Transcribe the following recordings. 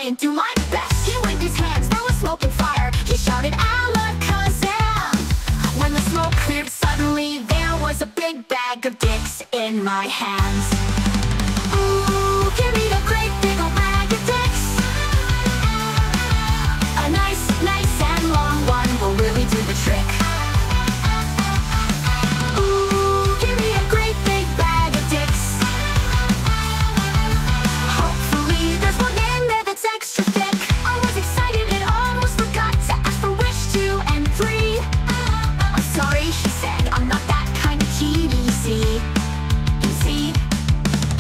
and do my best. He waved his hands, there was smoke and fire. He shouted, Alakazam! When the smoke cleared suddenly, there was a big bag of dicks in my hands. Ooh, give me a great big old bag of dicks. A nice and long one will really do the trick. Ooh, give me a great big bag of dicks. Hopefully there's one in there that's extra thick. I was excited and almost forgot to ask for wish 2 and 3. I'm sorry, she said, I'm not that kind of genie, see?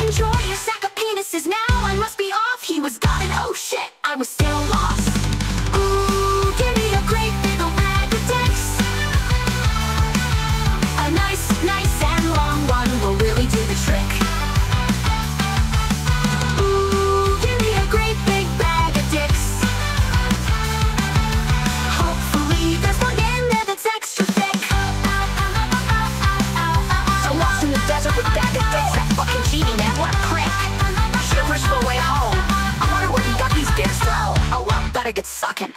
Enjoy your sack of penises now, I must be off. He was gone and oh shit, I was still lost. Ooh, give me a great big old bag of dicks. A nice and long one will really do the trick. Ooh, give me a great big bag of dicks. Hopefully there's one in there that's extra thick. So lost in the desert with a bag of dicks. That fucking genie, man, what a prick. Shivers for the way home. I wonder where he got these dicks from. Oh well, better get sucking.